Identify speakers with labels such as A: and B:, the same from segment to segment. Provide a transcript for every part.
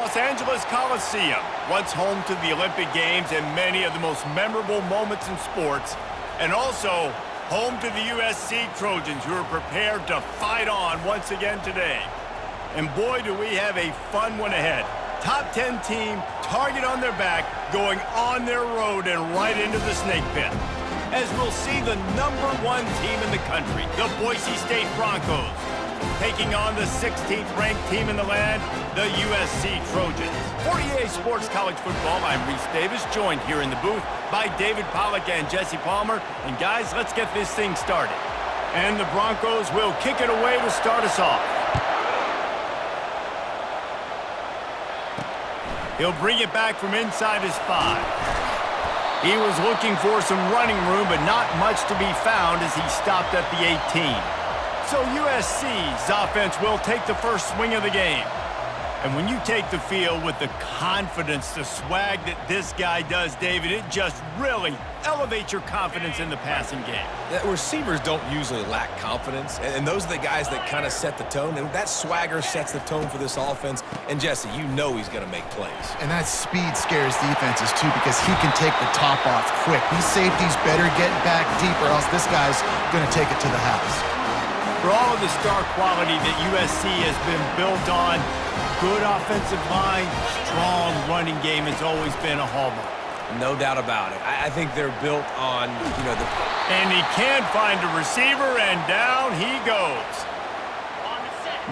A: Los Angeles Coliseum, once home to the Olympic Games and many of the most memorable moments in sports, and also home to the USC Trojans, who are prepared to fight on once again today. And boy, do we have a fun one ahead. Top 10 team, target on their back, going on their road and right into the snake pit. As we'll see the #1 team in the country, the Boise State Broncos, taking on the 16th ranked team in the land, the USC Trojans. For EA Sports College Football, I'm Reese Davis, joined here in the booth by David Pollack and Jesse Palmer. And guys, let's get this thing started. And the Broncos will kick it away to start us off. He'll bring it back from inside his 5. He was looking for some running room, but not much to be found as he stopped at the 18. So USC's offense will take the first swing of the game. And when you take the field with the confidence, the swag that this guy does, David, it just really elevates your confidence in the passing game.
B: The receivers don't usually lack confidence, and those are the guys that kind of set the tone, and that swagger sets the tone for this offense. And Jesse, you know he's going to make plays.
C: And that speed scares defenses too, because he can take the top off quick. These safeties better get back deep, or else this guy's going to take it to the house.
A: For all of the star quality that USC has been built on, good offensive line, strong running game has always been a hallmark.
B: No doubt about it. I think they're built on,
A: And he can't find a receiver, and down he goes.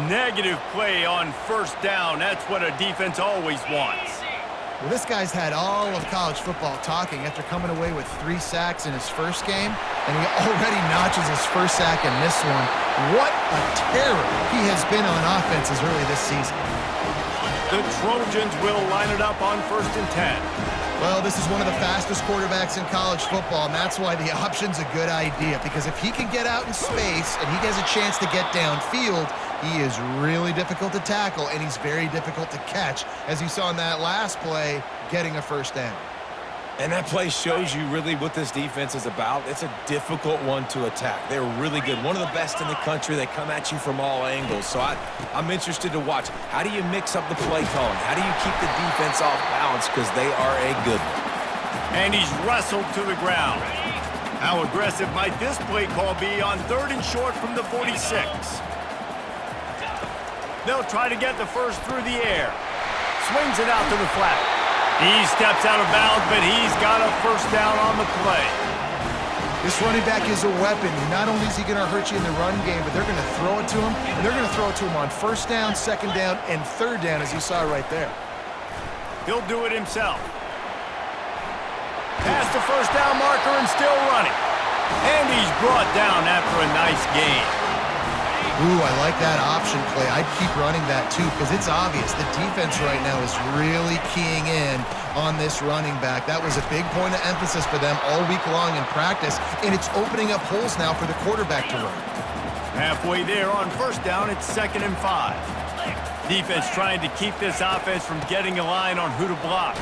A: Negative play on first down. That's what a defense always wants.
C: Well, this guy's had all of college football talking after coming away with 3 sacks in his first game, and he already notches his first sack in this one. What a terror he has been on offense as early this season.
A: The Trojans will line it up on 1st and 10.
C: Well, this is one of the fastest quarterbacks in college football, and that's why the option's a good idea, because if he can get out in space and he has a chance to get downfield, he is really difficult to tackle, and he's very difficult to catch, as you saw in that last play, getting a first down.
B: And that play shows you really what this defense is about. It's a difficult one to attack. They're really good. One of the best in the country. They come at you from all angles. So I'm interested to watch. How do you mix up the play calling? How do you keep the defense off balance? Because they are a good one.
A: And he's wrestled to the ground. How aggressive might this play call be on 3rd and short from the 46? They'll try to get the first through the air. Swings it out to the flat. He steps out of bounds, but he's got a first down on the play.
C: This running back is a weapon. Not only is he going to hurt you in the run game, but they're going to throw it to him, and they're going to throw it to him on 1st down, 2nd down, and 3rd down, as you saw right there.
A: He'll do it himself. Past the first down marker and still running. And he's brought down after a nice gain.
C: Ooh, I like that option play. I'd keep running that too, because it's obvious the defense right now is really keying in on this running back. That was a big point of emphasis for them all week long in practice, and it's opening up holes now for the quarterback to run.
A: Halfway there on 1st down, it's 2nd and 5. Defense trying to keep this offense from getting a line on who to block.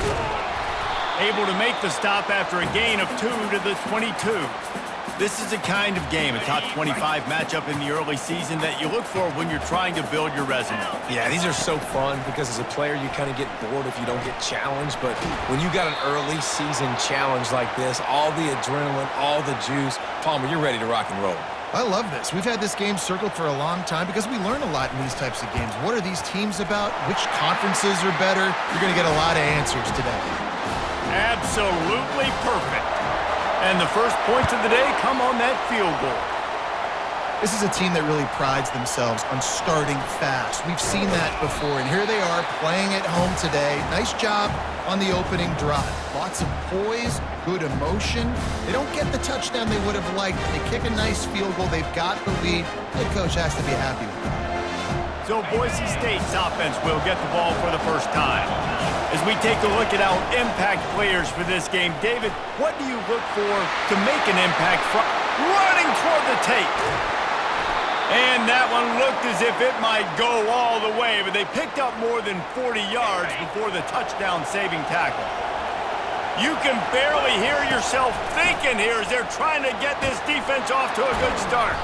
A: Able to make the stop after a gain of 2 to the 22. This is the kind of game, a top 25 matchup in the early season, that you look for when you're trying to build your resume.
B: Yeah, these are so fun because as a player, you kind of get bored if you don't get challenged. But when you got an early season challenge like this, all the adrenaline, all the juice, Palmer, you're ready to rock and roll.
C: I love this. We've had this game circled for a long time because we learn a lot in these types of games. What are these teams about? Which conferences are better? You're going to get a lot of answers today.
A: Absolutely perfect. And the first points of the day come on that field goal.
C: This is a team that really prides themselves on starting fast. We've seen that before, and here they are playing at home today. Nice job on the opening drive. Lots of poise, good emotion. They don't get the touchdown they would have liked. They kick a nice field goal. They've got the lead. Head coach has to be happy with that.
A: So Boise State's offense will get the ball for the first time. As we take a look at our impact players for this game, David, what do you look for to make an impact from running toward the tape? And that one looked as if it might go all the way, but they picked up more than 40 yards before the touchdown-saving tackle. You can barely hear yourself thinking here as they're trying to get this defense off to a good start.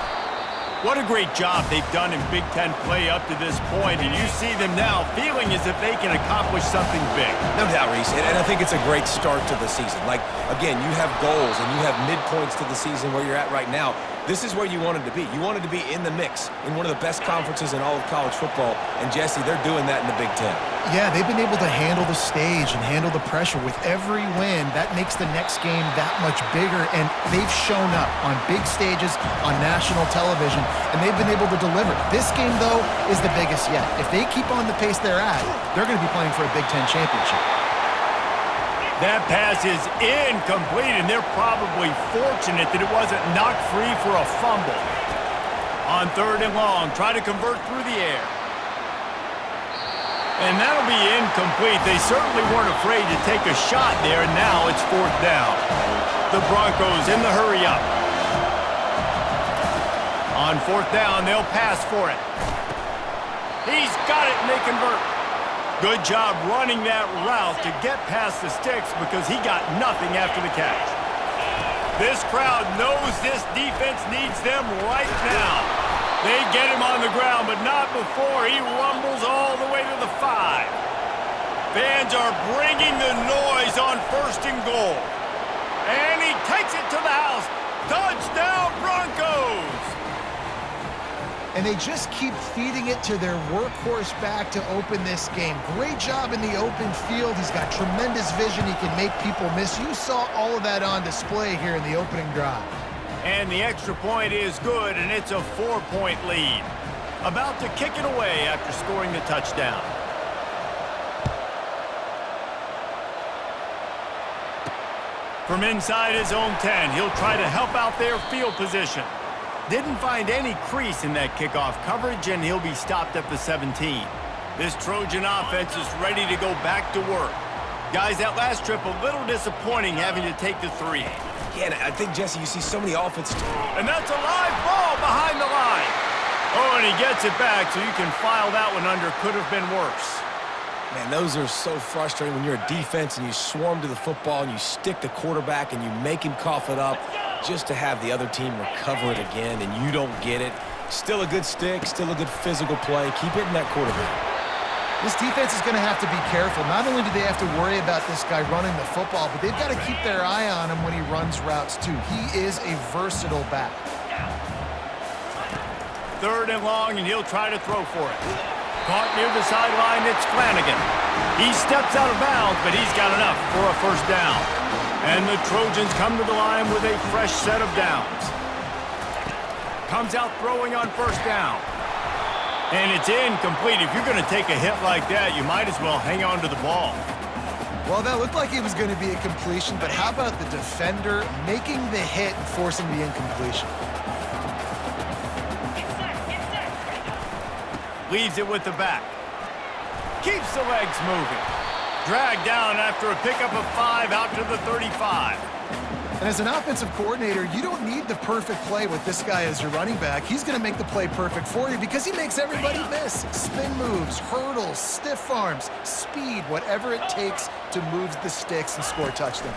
A: What a great job they've done in Big Ten play up to this point, and you see them now feeling as if they can accomplish something big.
B: No doubt, Reese, and I think it's a great start to the season. Like, again, you have goals and you have midpoints to the season where you're at right now. This is where you wanted to be. You wanted to be in the mix in one of the best conferences in all of college football, and Jesse, they're doing that in the Big Ten.
C: Yeah, they've been able to handle the stage and handle the pressure with every win. That makes the next game that much bigger, and they've shown up on big stages on national television, and they've been able to deliver. This game, though, is the biggest yet. If they keep on the pace they're at, they're going to be playing for a Big Ten championship.
A: That pass is incomplete, and they're probably fortunate that it wasn't knocked free for a fumble. On 3rd and long, try to convert through the air. And that'll be incomplete. They certainly weren't afraid to take a shot there, and now it's 4th down. The Broncos in the hurry up. On 4th down, they'll pass for it. He's got it, and they convert. Good job running that route to get past the sticks because he got nothing after the catch. This crowd knows this defense needs them right now. They get him on the ground, but not before he rumbles all the way to the 5. Fans are bringing the noise on 1st and goal. And he takes it to the house. Touchdown, Broncos!
C: And they just keep feeding it to their workhorse back to open this game. Great job in the open field. He's got tremendous vision. He can make people miss. You saw all of that on display here in the opening drive.
A: And the extra point is good, and it's a 4-point lead. About to kick it away after scoring the touchdown. From inside his own 10, he'll try to help out their field position. Didn't find any crease in that kickoff coverage, and he'll be stopped at the 17. This Trojan offense is ready to go back to work. Guys, that last trip a little disappointing having to take the 3.
B: Yeah, and I think, Jesse, you see so many offenses.
A: And that's a live ball behind the line. Oh, and he gets it back, so you can file that one under. Could have been worse.
B: Man, those are so frustrating when you're a defense and you swarm to the football and you stick the quarterback and you make him cough it up just to have the other team recover it again and you don't get it. Still a good stick, still a good physical play. Keep hitting that quarterback.
C: This defense is going to have to be careful. Not only do they have to worry about this guy running the football, but they've got to keep their eye on him when he runs routes too. He is a versatile back.
A: 3rd and long, and he'll try to throw for it. Caught near the sideline, it's Flanagan. He steps out of bounds, but he's got enough for a 1st down. And the Trojans come to the line with a fresh set of downs. Comes out throwing on 1st down. And it's incomplete. If you're going to take a hit like that, you might as well hang on to the ball.
C: Well, that looked like it was going to be a completion, but how about the defender making the hit and forcing the incompletion?
A: Leaves it with the back. Keeps the legs moving. Dragged down after a pickup of 5 out to the 35.
C: And as an offensive coordinator, you don't need the perfect play with this guy as your running back. He's going to make the play perfect for you because he makes everybody miss. Spin moves, hurdles, stiff arms, speed, whatever it takes to move the sticks and score touchdowns.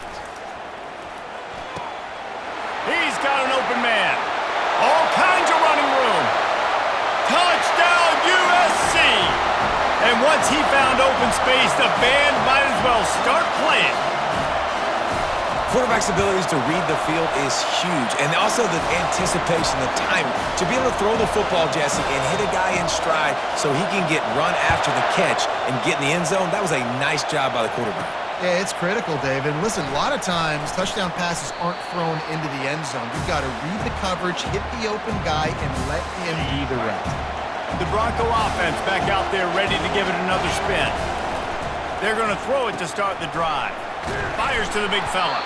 A: He's got an open man. All kinds of running room. Touchdown, USC! And once he found open space, the band might as well start playing.
B: Quarterback's abilities to read the field is huge, and also the anticipation, the timing. To be able to throw the football, Jesse, and hit a guy in stride so he can get run after the catch and get in the end zone, that was a nice job by the quarterback.
C: Yeah, it's critical, David. And listen, a lot of times touchdown passes aren't thrown into the end zone. You've got to read the coverage, hit the open guy, and let him do the rest.
A: The Bronco offense back out there ready to give it another spin. They're going to throw it to start the drive. Fires to the big fella.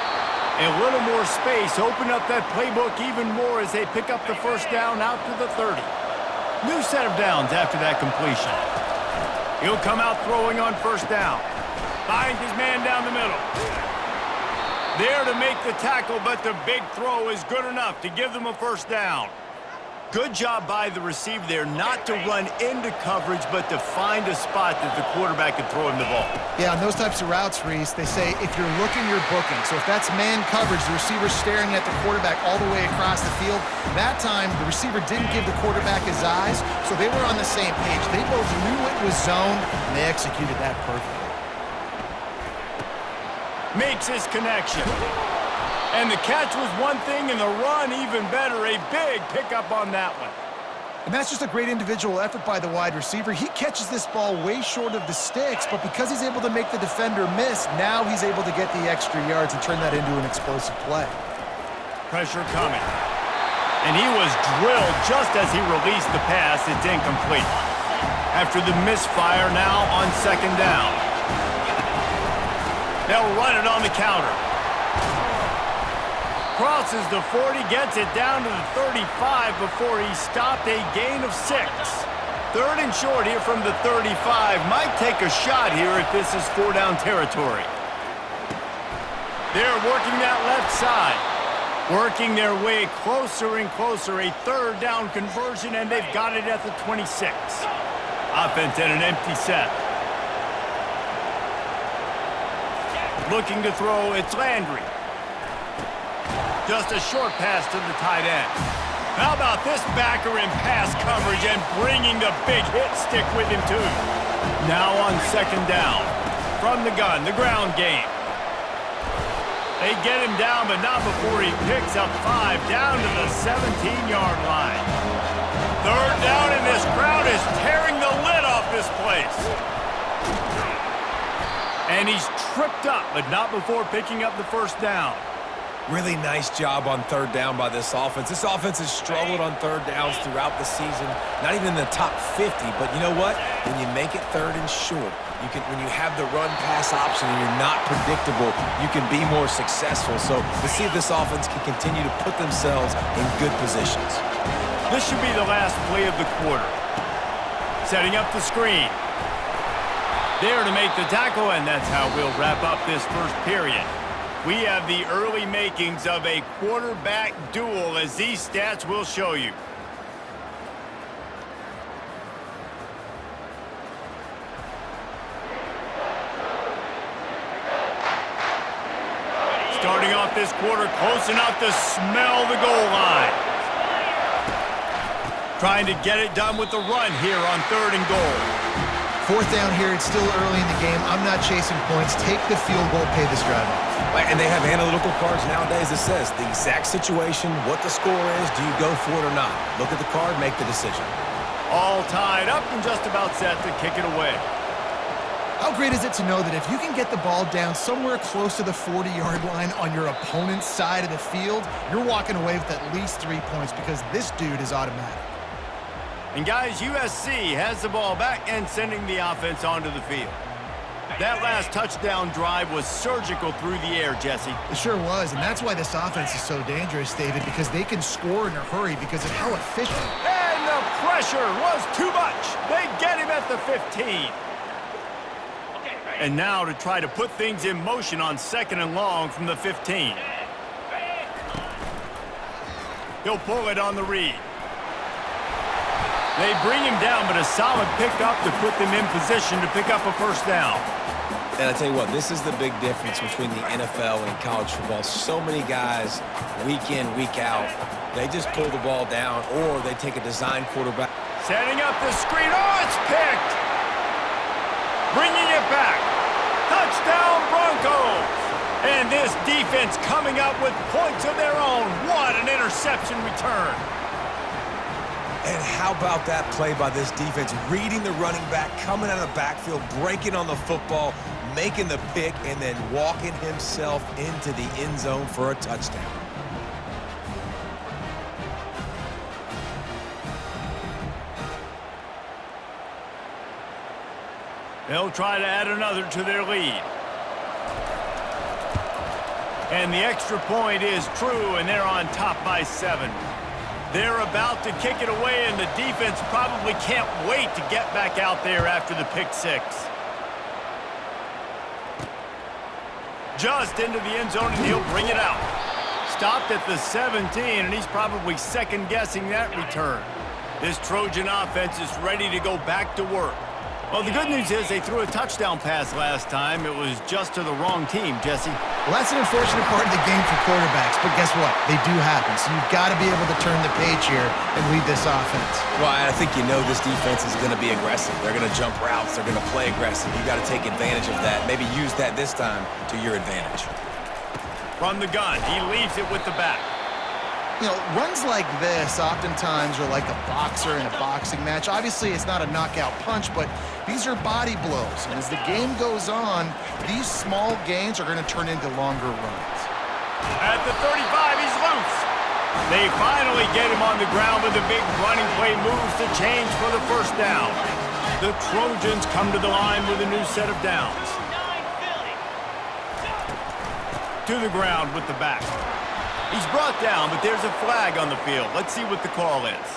A: A little more space, open up that playbook even more as they pick up the 1st down out to the 30. New set of downs after that completion. He'll come out throwing on 1st down. Finds his man down the middle. There to make the tackle, but the big throw is good enough to give them a 1st down. Good job by the receiver there not to run into coverage, but to find a spot that the quarterback can throw him the ball.
C: Yeah, on those types of routes, Reese, they say if you're looking, you're booking. So if that's man coverage, the receiver's staring at the quarterback all the way across the field. That time, the receiver didn't give the quarterback his eyes, so they were on the same page. They both knew it was zone, and they executed that perfectly.
A: Makes his connection. And the catch was one thing, and the run even better. A big pickup on that one.
C: And that's just a great individual effort by the wide receiver. He catches this ball way short of the sticks, but because he's able to make the defender miss, now he's able to get the extra yards and turn that into an explosive play.
A: Pressure coming. And he was drilled just as he released the pass. It's incomplete. After the misfire, now on second down. They'll run it on the counter. Crosses the 40, gets it down to the 35 before he stopped, a gain of 6. Third and short here from the 35. Might take a shot here if this is 4-down territory. They're working that left side. Working their way closer and closer. A third down conversion, and they've got it at the 26. Offense at an empty set. Looking to throw, it's Landry. Just a short pass to the tight end. How about this backer in pass coverage and bringing the big hit stick with him too. Now on second down. From the gun, the ground game. They get him down, but not before he picks up 5 down to the 17-yard line. Third down, and this crowd is tearing the lid off this place. And he's tripped up, but not before picking up the first down.
B: Really nice job on third down by this offense. This offense has struggled on third downs throughout the season. Not even in the top 50, but you know what? When you make it third and short, when you have the run-pass option and you're not predictable, you can be more successful. So let's see if this offense can continue to put themselves in good positions.
A: This should be the last play of the quarter. Setting up the screen. There to make the tackle, and that's how we'll wrap up this first period. We have the early makings of a quarterback duel, as these stats will show you. Starting off this quarter, close enough to smell the goal line. Trying to get it done with the run here on third and goal.
C: Fourth down here, it's still early in the game. I'm not chasing points. Take the field goal, pay this drive off.
B: And they have analytical cards nowadays that says the exact situation, what the score is, do you go for it or not? Look at the card, make the decision.
A: All tied up and just about set to kick it away.
C: How great is it to know that if you can get the ball down somewhere close to the 40-yard line on your opponent's side of the field, you're walking away with at least 3 points because this dude is automatic.
A: And guys, USC has the ball back and sending the offense onto the field. That last touchdown drive was surgical through the air, Jesse.
C: It sure was, and that's why this offense is so dangerous, David, because they can score in a hurry because of how efficient.
A: And the pressure was too much. They get him at the 15. And now to try to put things in motion on second and long from the 15. He'll pull it on the read. They bring him down, but a solid pickup to put them in position to pick up a first down.
B: And I tell you what, this is the big difference between the NFL and college football. So many guys, week in, week out, they just pull the ball down or they take a design quarterback.
A: Setting up the screen. Oh, it's picked. Bringing it back. Touchdown, Broncos. And this defense coming up with points of their own. What an interception return.
B: And how about that play by this defense? Reading the running back, coming out of the backfield, breaking on the football, making the pick, and then walking himself into the end zone for a touchdown.
A: They'll try to add another to their lead. And the extra point is true, and they're on top by 7. They're about to kick it away, and the defense probably can't wait to get back out there after the pick 6. Just into the end zone, and he'll bring it out. stopped at the 17, and he's probably second-guessing that return. This Trojan offense is ready to go back to work. Well, the good news is they threw a touchdown pass last time. It was just to the wrong team, Jesse.
C: Well, that's an unfortunate part of the game for quarterbacks, but guess what? They do happen, so you've got to be able to turn the page here and lead this offense.
B: Well, I think you know this defense is going to be aggressive. They're going to jump routes. They're going to play aggressive. You've got to take advantage of that. Maybe use that this time to your advantage.
A: From the gun, he leaves it with the back.
C: You know, runs like this oftentimes are like a boxer in a boxing match. Obviously, it's not a knockout punch, but these are body blows. And as the game goes on, these small gains are going to turn into longer runs.
A: At the 35, he's loose. They finally get him on the ground with a big running play moves the change for the first down. The Trojans come to the line with a new set of downs. To the ground with the back. He's brought down, but there's a flag on the field. Let's see what the call is.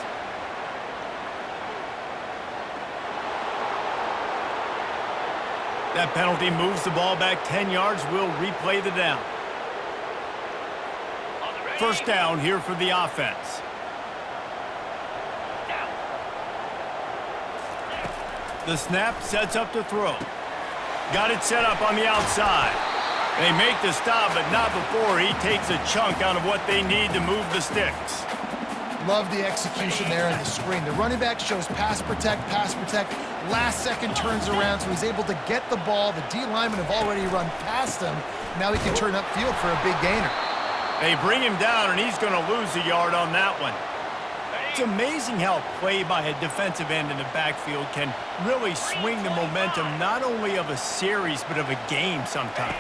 A: That penalty moves the ball back 10 yards. We'll replay the down. First down here for the offense. The snap sets up to throw. Got it set up on the outside. They make the stop, but not before he takes a chunk out of what they need to move the sticks.
C: Love the execution there on the screen. The running back shows pass protect, last second turns around, so he's able to get the ball. The D linemen have already run past him. Now he can turn upfield for a big gainer.
A: They bring him down, and he's going to lose a yard on that one. It's amazing how play by a defensive end in the backfield can really swing the momentum not only of a series, but of a game sometimes.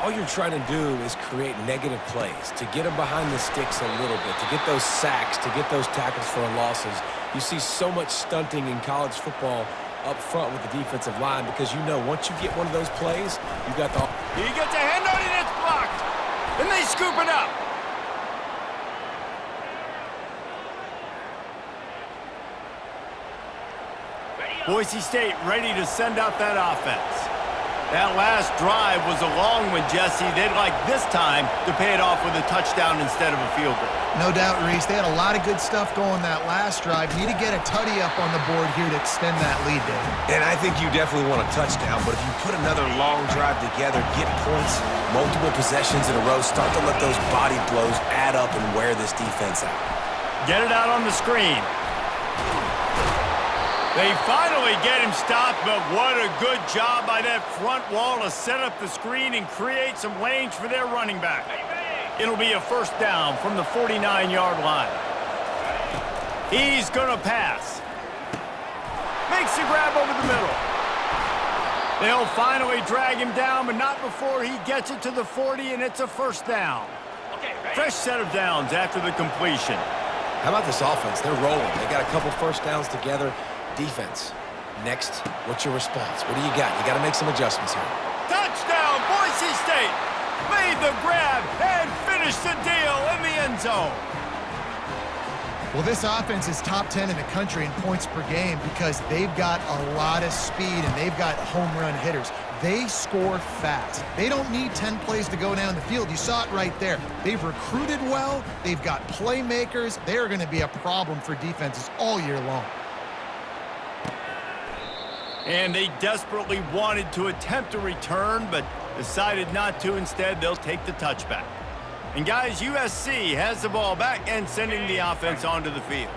B: All you're trying to do is create negative plays, to get them behind the sticks a little bit, to get those sacks, to get those tackles for losses. You see so much stunting in college football up front with the defensive line because you know once you get one of those plays, you got the...
A: He gets a hand on it, it's blocked. And they scoop it up. Boise State ready to send out that offense. That last drive was a long one, Jesse. They'd like this time to pay it off with a touchdown instead of a field goal.
C: No doubt, Reese. They had a lot of good stuff going that last drive. Need to get a tutty up on the board here to extend that lead, David.
B: And I think you definitely want a touchdown, but if you put another long drive together, get points, multiple possessions in a row, start to let those body blows add up and wear this defense out.
A: Get it out on the screen. They finally get him stopped, but what a good job by that front wall to set up the screen and create some lanes for their running back. It'll be a first down from the 49-yard line. He's going to pass. Makes the grab over the middle. They'll finally drag him down, but not before he gets it to the 40, and it's a first down. Fresh set of downs after the completion.
B: How about this offense? They're rolling. They got a couple first downs together. Defense. Next, what's your response? What do you got? You got to make some adjustments here.
A: Touchdown, Boise State! Made the grab and finished the deal in the end zone.
C: Well, this offense is top 10 in the country in points per game because they've got a lot of speed and they've got home run hitters. They score fast. They don't need 10 plays to go down the field. You saw it right there. They've recruited well. They've got playmakers. They're going to be a problem for defenses all year long.
A: And they desperately wanted to attempt a return, but decided not to. Instead, they'll take the touchback. And guys, USC has the ball back and sending the offense onto the field.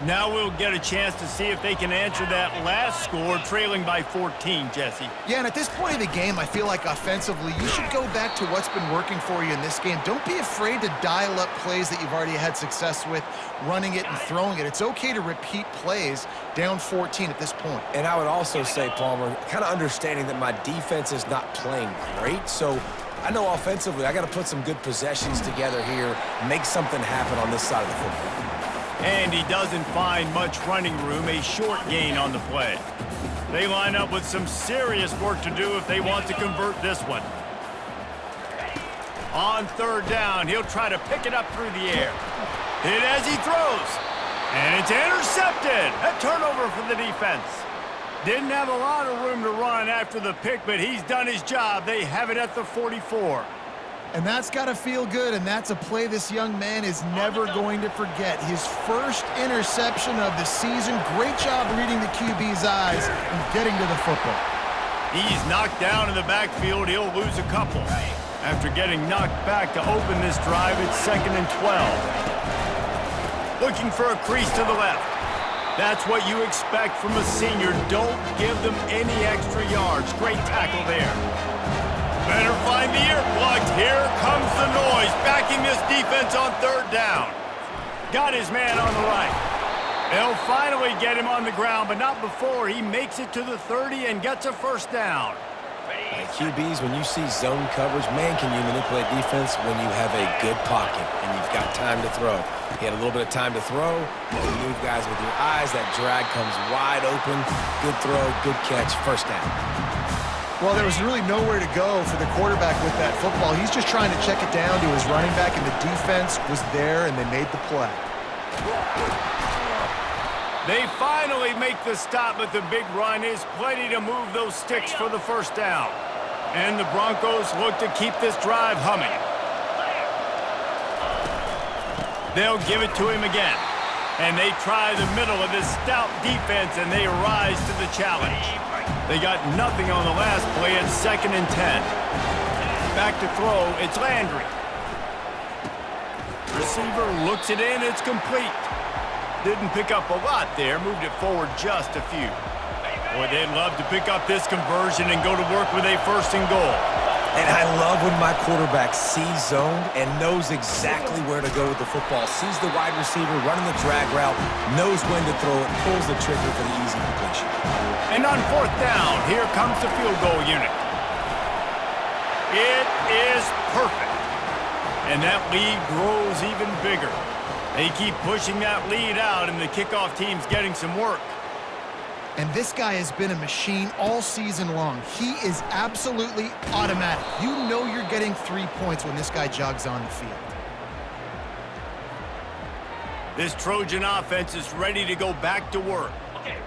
A: Now we'll get a chance to see if they can answer that last score, trailing by 14, Jesse.
C: Yeah, and at this point of the game, I feel like offensively, you should go back to what's been working for you in this game. Don't be afraid to dial up plays that you've already had success with, running it and throwing it. It's okay to repeat plays down 14 at this point.
B: And I would also say, Palmer, kind of understanding that my defense is not playing great, so I know offensively I got to put some good possessions together here, make something happen on this side of the football.
A: And he doesn't find much running room, a short gain on the play. They line up with some serious work to do if they want to convert this one. On third down, he'll try to pick it up through the air. Hit as he throws. And it's intercepted. A turnover for the defense. Didn't have a lot of room to run after the pick, but he's done his job. They have it at the 44.
C: And that's got to feel good, and that's a play this young man is never going to forget. His first interception of the season. Great job reading the QB's eyes and getting to the football.
A: He's knocked down in the backfield. He'll lose a couple. After getting knocked back to open this drive, it's 2nd and 12. Looking for a crease to the left. That's what you expect from a senior. Don't give them any extra yards. Great tackle there. Better find the earplugs. Here comes the noise. Backing this defense on 3rd down. Got his man on the right. They'll finally get him on the ground, but not before he makes it to the 30 and gets a 1st down.
B: QBs, when you see zone coverage, man, can you manipulate defense when you have a good pocket and you've got time to throw. He had a little bit of time to throw. You move guys with your eyes. That drag comes wide open. Good throw, good catch, 1st down.
C: Well, there was really nowhere to go for the quarterback with that football. He's just trying to check it down to his running back, and the defense was there, and they made the play.
A: They finally make the stop, but the big run is plenty to move those sticks for the 1st down. And the Broncos look to keep this drive humming. They'll give it to him again. And they try the middle of this stout defense, and they rise to the challenge. They got nothing on the last play. It's 2nd and 10. Back to throw. It's Landry. Receiver looks it in. It's complete. Didn't pick up a lot there. Moved it forward just a few. Boy, they'd love to pick up this conversion and go to work with a 1st and goal.
B: And I love when my quarterback sees zoned and knows exactly where to go with the football. Sees the wide receiver running the drag route, knows when to throw it, pulls the trigger for the easy completion.
A: And on 4th down, here comes the field goal unit. It is perfect. And that lead grows even bigger. They keep pushing that lead out, and the kickoff team's getting some work.
C: And this guy has been a machine all season long. He is absolutely automatic. You know you're getting 3 points when this guy jogs on the field.
A: This Trojan offense is ready to go back to work.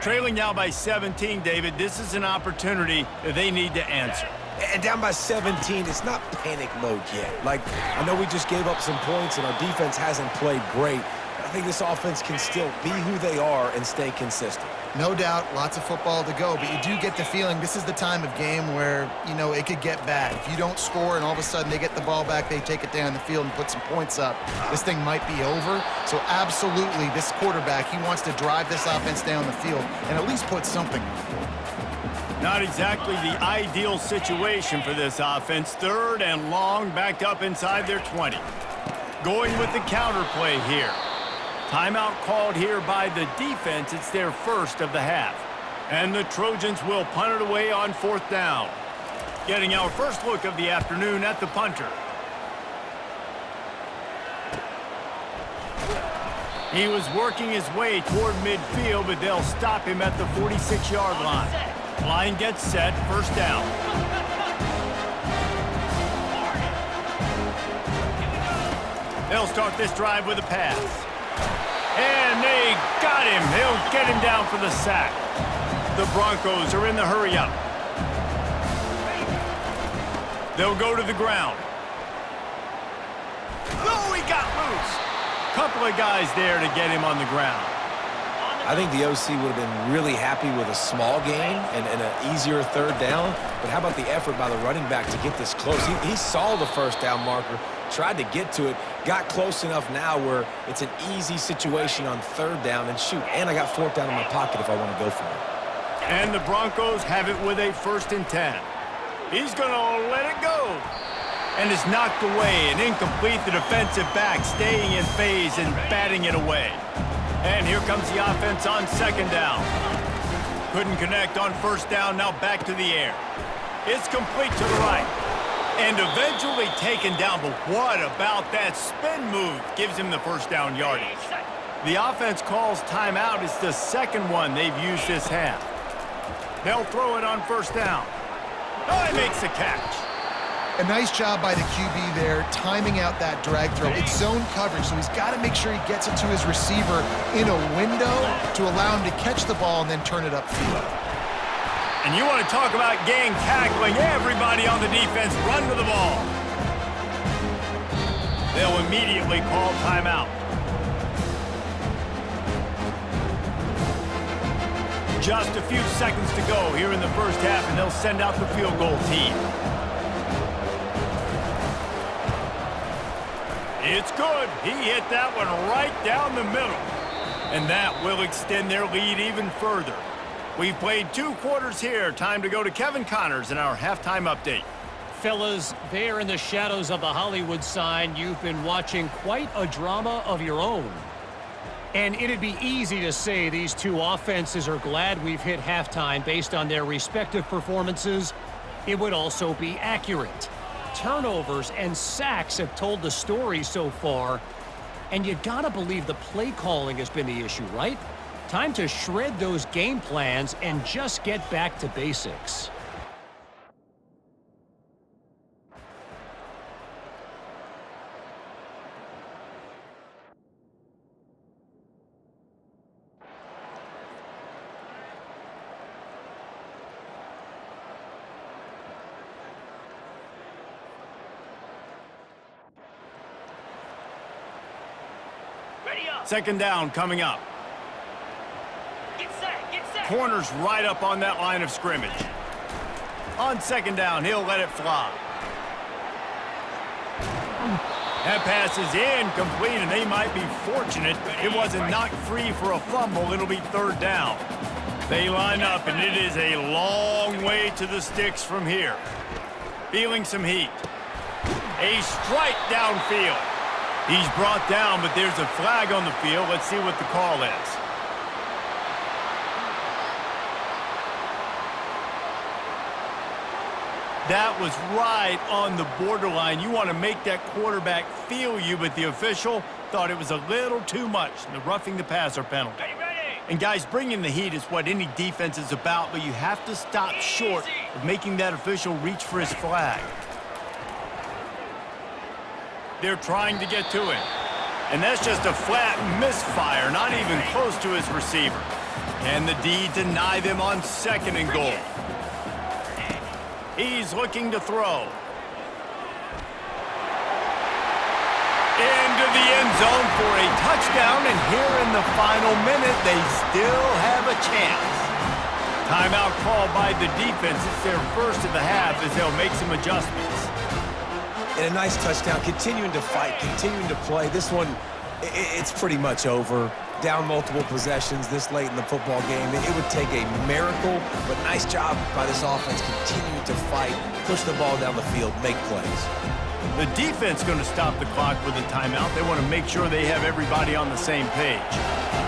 A: Trailing now by 17, David, this is an opportunity that they need to answer.
B: And down by 17, it's not panic mode yet. Like, I know we just gave up some points and our defense hasn't played great. I think this offense can still be who they are and stay consistent.
C: No doubt, lots of football to go, but you do get the feeling this is the time of game where, you know, it could get bad. If you don't score and all of a sudden they get the ball back, they take it down the field and put some points up, this thing might be over. So absolutely, this quarterback, he wants to drive this offense down the field and at least put something on the board.
A: Not exactly the ideal situation for this offense. 3rd and long, back up inside their 20. Going with the counter play here. Timeout called here by the defense. It's their 1st of the half. And the Trojans will punt it away on 4th down. Getting our first look of the afternoon at the punter. He was working his way toward midfield, but they'll stop him at the 46-yard line. Line gets set, 1st down. They'll start this drive with a pass. And they got him. They'll get him down for the sack. The Broncos are in the hurry-up. They'll go to the ground. Oh, he got loose. Couple of guys there to get him on the ground.
B: I think the OC would have been really happy with a small gain and an easier 3rd down. But how about the effort by the running back to get this close? He saw the 1st down marker, tried to get to it, got close enough now where it's an easy situation on 3rd down. And shoot, and I got 4th down in my pocket if I want to go for it.
A: And the Broncos have it with a 1st and 10. He's going to let it go. And it's knocked away and incomplete. The defensive back staying in phase and batting it away. And here comes the offense on 2nd down. Couldn't connect on 1st down, now back to the air. It's complete to the right. And eventually taken down, but what about that spin move? Gives him the 1st down yardage. The offense calls timeout. It's the 2nd one they've used this half. They'll throw it on 1st down. Oh, he makes the catch.
C: A nice job by the QB there, timing out that drag throw. It's zone coverage, so he's got to make sure he gets it to his receiver in a window to allow him to catch the ball and then turn it upfield.
A: And you want to talk about gang tackling. Everybody on the defense run to the ball. They'll immediately call timeout. Just a few seconds to go here in the first half, and they'll send out the field goal team. It's good. He hit that one right down the middle. And that will extend their lead even further. We've played 2 quarters here. Time to go to Kevin Connors in our halftime update.
D: Fellas, there in the shadows of the Hollywood sign, you've been watching quite a drama of your own. And it'd be easy to say these 2 offenses are glad we've hit halftime based on their respective performances. It would also be accurate. Turnovers and sacks have told the story so far. And you gotta believe the play calling has been the issue, right? Time to shred those game plans and just get back to basics.
A: Second down coming up.
D: Get set, get set.
A: Corner's right up on that line of scrimmage. On second down, he'll let it fly. That pass is incomplete, and they might be fortunate it wasn't knocked free for a fumble. It'll be third down. They line up, and it is a long way to the sticks from here. Feeling some heat. A strike downfield. He's brought down, but there's a flag on the field. Let's see what the call is. That was right on the borderline. You want to make that quarterback feel you, but the official thought it was a little too much. The roughing the passer penalty. And guys, bringing the heat is what any defense is about, but you have to stop short of making that official reach for his flag. They're trying to get to him. And that's just a flat misfire, not even close to his receiver. Can the D deny them on second and goal? He's looking to throw. Into the end zone for a touchdown, and here in the final minute, they still have a chance. Timeout called by the defense. It's their first of the half as they'll make some adjustments.
B: And a nice touchdown, continuing to fight, continuing to play. This one, it's pretty much over. Down multiple possessions this late in the football game. It would take a miracle, but nice job by this offense continuing to fight, push the ball down the field, make plays.
A: The defense going to stop the clock with a timeout. They want to make sure they have everybody on the same page.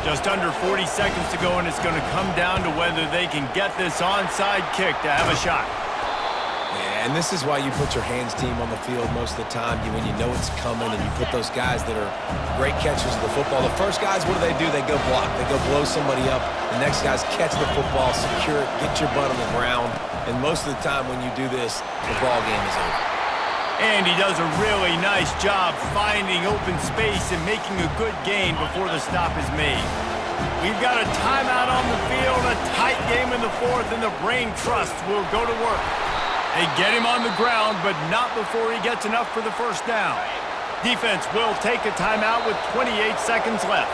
A: Just under 40 seconds to go, and it's going to come down to whether they can get this onside kick to have a shot.
B: And this is why you put your hands team on the field most of the time when you know it's coming, and you put those guys that are great catchers of the football. The first guys, what do? They go block. They go blow somebody up. The next guys catch the football, secure it, get your butt on the ground. And most of the time when you do this, the ball game is over.
A: And he does a really nice job finding open space and making a good gain before the stop is made. We've got a timeout on the field, a tight game in the fourth, and the brain trust will go to work. They get him on the ground, but not before he gets enough for the first down. Defense will take a timeout with 28 seconds left.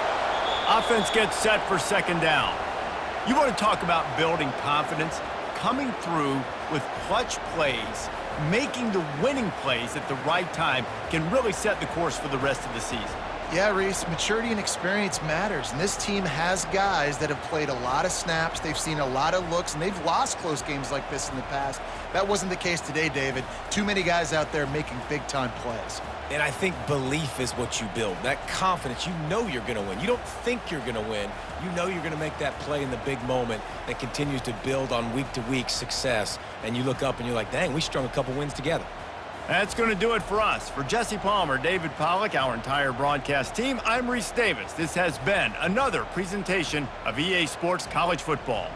A: Offense gets set for second down. You want to talk about building confidence? Coming through with clutch plays, making the winning plays at the right time can really set the course for the rest of the season.
C: Yeah, Reese, maturity and experience matters, and this team has guys that have played a lot of snaps. They've seen a lot of looks, and they've lost close games like this in the past. That wasn't the case today, David. Too many guys out there making big-time plays.
B: And I think belief is what you build. That confidence, you know you're going to win. You don't think you're going to win. You know you're going to make that play in the big moment that continues to build on week-to-week success. And you look up and you're like, dang, we strung a couple wins together.
A: That's going to do it for us. For Jesse Palmer, David Pollack, our entire broadcast team, I'm Reese Davis. This has been another presentation of EA Sports College Football.